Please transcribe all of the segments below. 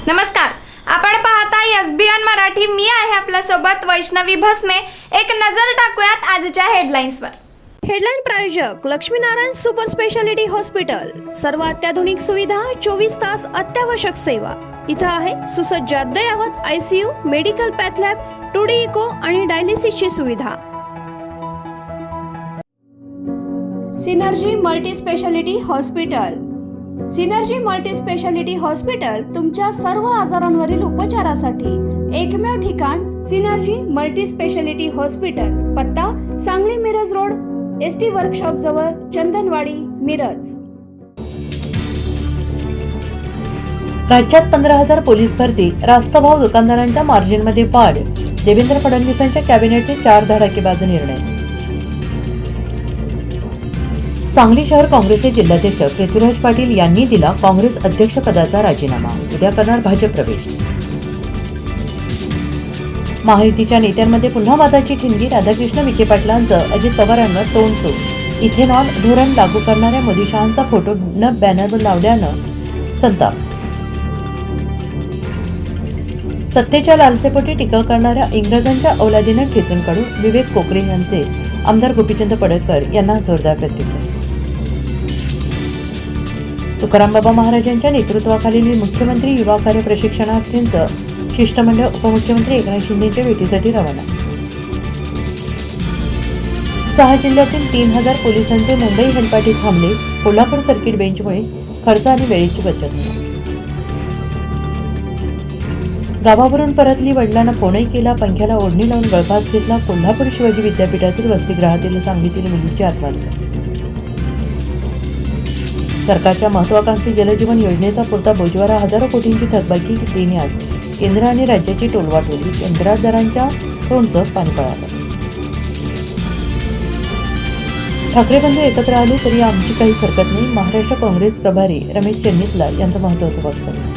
नमस्कार, आपण पाहताय एसबीएन मराठी. मी आहे आपल्या सोबत वैष्णवी भस्मे. एक नजर टाकूयात आजच्या हेडलाईन्सवर. हेडलाईन प्रायोजक लक्ष्मीनारायण सुपर स्पेशालिटी हॉस्पिटल. सर्व अत्याधुनिक सुविधा, 24 तास अत्यावश्यक सेवा. इथं आहे सुसज्ज अद्ययावत ICU, medical path lab, 2D echo आणि डायलिसिसची सुविधा. Synergy multi speciality hospital. Synergy multi speciality hospital तुमच्या सर्व आजारांवरील उपचारासाठी एकमेव ठिकाण. Synergy multi speciality hospital. पत्ता Sangli Miraj road, ST workshop जवळ, चंदनवाडी, मिरज. राज्यात 15,000 पोलीस भरती, रास्त भाव दुकानदारांच्या मार्जिनमध्ये वाढ. देवेंद्र फडणवीसांच्या कॅबिनेटचे 4 धडाकेबाज निर्णय. सांगली शहर काँग्रेसचे जिल्हाध्यक्ष पृथ्वीराज पाटील यांनी दिला काँग्रेस अध्यक्षपदाचा राजीनामा. उद्या करणार भाजप प्रवेश. महायुतीच्या नेत्यांमध्ये पुन्हा वादाची ठिणगी. राधाकृष्ण विखे पाटलांचं अजित पवारांवर तोंडसोड. इथेनॉल धोरण लागू करणाऱ्या मोदी शहांचा फोटो न बॅनरवर लावल्यानं संताप. सत्तेच्या लालसेपोटी टीका करणाऱ्या इंग्रजांच्या औलादीनं ठेचून काढून विवेक कोकरे यांचे आमदार गोपीचंद पडळकर यांना जोरदार प्रत्युत्तर. तुकारामबाबा महाराजांच्या नेतृत्वाखालील मुख्यमंत्री युवा कार्य प्रशिक्षणार्थींचं शिष्टमंडळ उपमुख्यमंत्री एकनाथ शिंदेच्या भेटीसाठी रवाना. 6 जिल्ह्यातील 3,000 पोलिसांचे मुंबई हेलपाटी थांबले. कोल्हापूर सर्किट बेंचमुळे खर्च आणि वेळेची बचत. गावावरून परतली, वडिलांना फोनही केला, पंख्याला ओढणी लावून गळफास घेतला. कोल्हापूर शिवाजी विद्यापीठातील वसतिगृहातील सांगलीतील मुलीची आत्महत्या. सरकारच्या महत्वाकांक्षी जलजीवन योजनेचा पुरता बोजवारा, हजारो कोटींची थकबाकी देणे. आज केंद्र आणि राज्याची टोलवाटोली. कंत्राटदारांच्या तोंडचं पाणी पळालं. ठाकरे बंधू एकत्र आले तरी आमची काही हरकत नाही. महाराष्ट्र काँग्रेस प्रभारी रमेश चन्नितलाल यांचं महत्त्वाचं वक्तव्य.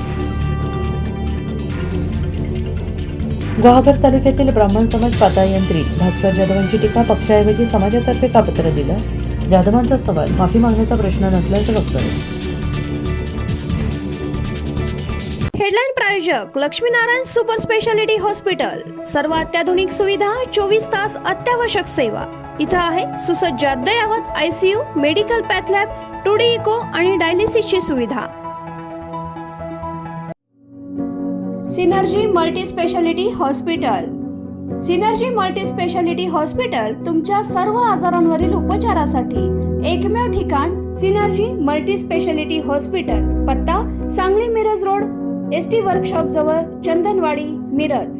गुहागर तालुक्यातील ब्राह्मण समाज पातायंत्री. भास्कर जाधवांची टीका. पक्षाऐवजी समाजातर्फे का पत्र दिलं? जाधवांचा सवाल. माफी मागण्याचा प्रश्न नसल्याचं वक्तव्य. हेडलाईन प्रायोजक लक्ष्मीनारायण सुपर स्पेशालिटी हॉस्पिटल. सर्व अत्याधुनिक सुविधा, 24 तास अत्यावश्यक सेवा. इथं आहे सुसज्ज अद्ययावत ICU, medical path lab, 2D echo आणि डायलिसिसची सुविधा. Synergy multi speciality hospital. Synergy multi speciality hospital तुमच्या सर्व आजारांवरील उपचारासाठी एकमेव ठिकाण. Synergy multi speciality hospital. पत्ता Sangli Miraj road, ST workshop जवळ, चंदनवाडी, मिरज.